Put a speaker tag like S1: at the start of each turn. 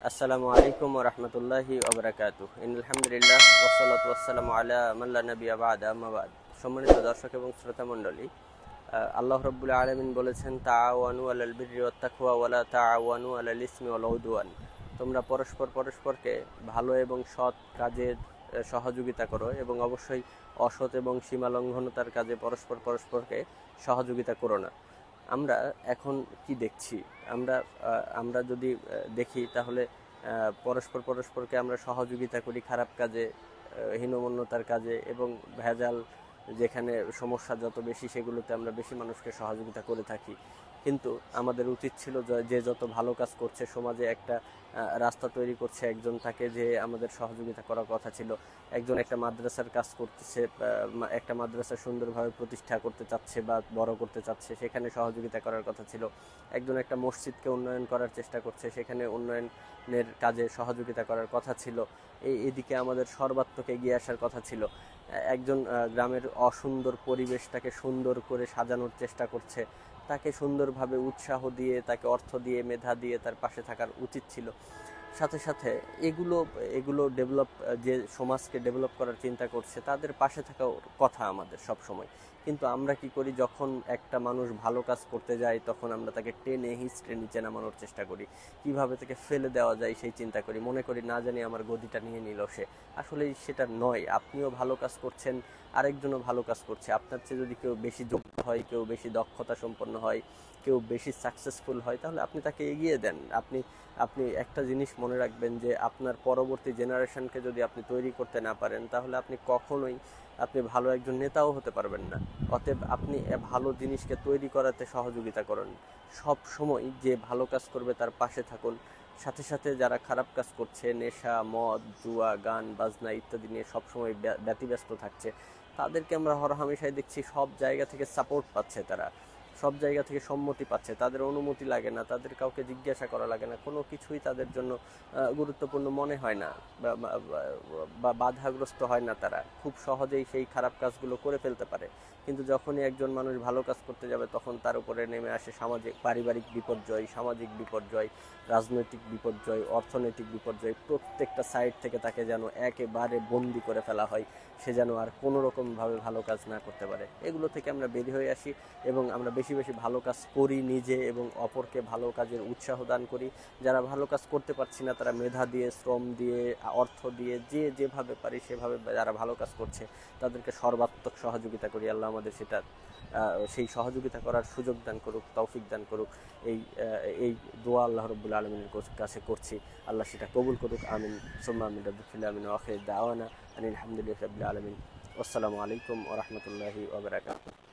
S1: আসসালামু আলাইকুম ওয়া রাহমাতুল্লাহি ওয়া বারাকাতুহু। ইন্নাল হামদুলিল্লাহ ওয়াসসালাতু ওয়াসসালামু আলা মান লা নাবিয়্যা বা'দা, আম্মা বা'দ। সম্মানিত দর্শক এবং শ্রোতা মণ্ডলী, আল্লাহ রাব্বুল আলামিন বলেছেন, তাআওয়ানু আলাল বিররি ওয়াত তাকওয়া ওয়া লা তাআওয়ানু আলাল ইসমি ওয়াল উদওয়ান। তোমরা পরস্পরকে ভালো এবং সৎ কাজের সহযোগিতা করো, এবং অবশ্যই অসৎ এবং সীমালঙ্ঘনতার কাজে পরস্পরকে সহযোগিতা করো না। আমরা এখন কি দেখছি? আমরা আমরা যদি দেখি, তাহলে পরস্পরকে আমরা সহযোগিতা করি খারাপ কাজে, হীনমন্যতার কাজে, এবং ভেজাল যেখানে সমস্যা যত বেশি সেগুলোতে আমরা বেশি মানুষকে সহযোগিতা করে থাকি। কিন্তু আমাদের উচিত ছিল যে যত ভালো কাজ করছে, সমাজে একটা রাস্তা তৈরি করছে একজন, তাকে যে আমাদের সহযোগিতা করার কথা ছিল। একজন একটা মাদ্রাসার কাজ করতেছে, একটা মাদ্রাসা সুন্দরভাবে প্রতিষ্ঠা করতে চাচ্ছে বা বড় করতে চাচ্ছে, সেখানে সহযোগিতা করার কথা ছিল। একজন একটা মসজিদকে উন্নয়ন করার চেষ্টা করছে, সেখানে উন্নয়নের কাজে সহযোগিতা করার কথা ছিল। এদিকে আমাদের সর্বাত্মক এগিয়ে আসার কথা ছিল। একজন গ্রামের অসুন্দর পরিবেশটাকে সুন্দর করে সাজানোর চেষ্টা করছে, তাকে সুন্দরভাবে উৎসাহ দিয়ে, তাকে অর্থ দিয়ে, মেধা দিয়ে তার পাশে থাকার উচিত ছিল। সাথে সাথে এগুলো এগুলো ডেভেলপ, যে সমাজকে ডেভেলপ করার চিন্তা করছে, তাদের পাশে থাকা কথা আমাদের সব সময়। কিন্তু আমরা কি করি, যখন একটা মানুষ ভালো কাজ করতে যায়, তখন আমরা তাকে টেনে হিঁচড়ে নিচে নামানোর চেষ্টা করি, কিভাবে তাকে ফেলে দেওয়া যায় সেই চিন্তা করি। মনে করি না জানি আমার গদিটা নিয়ে নিল সে। আসলে সেটা নয়। আপনিও ভালো কাজ করছেন, আরেকজনও ভালো কাজ করছে। আপনার চেয়ে যদি কেউ বেশি যোগ্য হয়, কেউ বেশি দক্ষতা সম্পন্ন হয়, কেউ বেশি সাকসেসফুল হয়, তাহলে আপনি তাকে এগিয়ে দেন। আপনি আপনি একটা জিনিস মনে রাখবেন, যে আপনার পরবর্তী জেনারেশনকে যদি আপনি তৈরি করতে না পারেন, তাহলে আপনি কখনোই ভালো একজন নেতাও হতে পারবেন না। অতএব আপনি ভালো জিনিসকে তৈরি করাতে সহযোগিতা করুন। সব সময় যে ভালো কাজ করবে তার পাশে থাকুন। সাথে সাথে যারা খারাপ কাজ করছে, নেশা, মদ, জুয়া, গান বাজনা ইত্যাদি নিয়ে সবসময় ব্যতিব্যস্ত থাকছে, তাদেরকে আমরা হরহামেশাই দেখছি সব জায়গা থেকে সাপোর্ট পাচ্ছে, তারা সব জায়গা থেকে সম্মতি পাচ্ছে। তাদের অনুমতি লাগে না, তাদের কাউকে জিজ্ঞাসা করা লাগে না, কোনো কিছুই তাদের জন্য গুরুত্বপূর্ণ মনে হয় না, বা বাধাগ্রস্ত হয় না। তারা খুব সহজেই সেই খারাপ কাজগুলো করে ফেলতে পারে। কিন্তু যখনই একজন মানুষ ভালো কাজ করতে যাবে, তখন তার উপরে নেমে আসে সামাজিক পারিবারিক বিপর্যয়, সামাজিক বিপর্যয়, রাজনৈতিক বিপর্যয়, অর্থনৈতিক বিপর্যয়। প্রত্যেকটা সাইড থেকে তাকে যেন একেবারে বন্দি করে ফেলা হয়, সে যেন আর কোনো রকমভাবে ভালো কাজ না করতে পারে। এগুলো থেকে আমরা বের হয়ে আসি, এবং আমরা বেশি বেশি ভালো কাজ করি নিজে, এবং অপরকে ভালো কাজের উৎসাহ দান করি। যারা ভালো কাজ করতে পারছি না, তারা মেধা দিয়ে, শ্রম দিয়ে, অর্থ দিয়ে, যে যেভাবে পারি সেভাবে যারা ভালো কাজ করছে তাদেরকে সর্বাত্মক সহযোগিতা করি। আল্লাহ আমাদের সেই সহযোগিতা করার সুযোগ দান করুক, তৌফিক দান করুক। এই দোয়া আল্লাহ রাব্বুল আলামিনের কাছে করছি। আল্লাহ সেটা কবুল করুক। আমিন সুম্মা আমিন। রাব্বিল আমিন ওয়া আখির দাওয়ানা আনিল হামদুলিল্লাহি রাব্বিল আলামিন। আসসালামু আলাইকুম ওয়া রাহমাতুল্লাহি ওয়া বারাকাতুহু।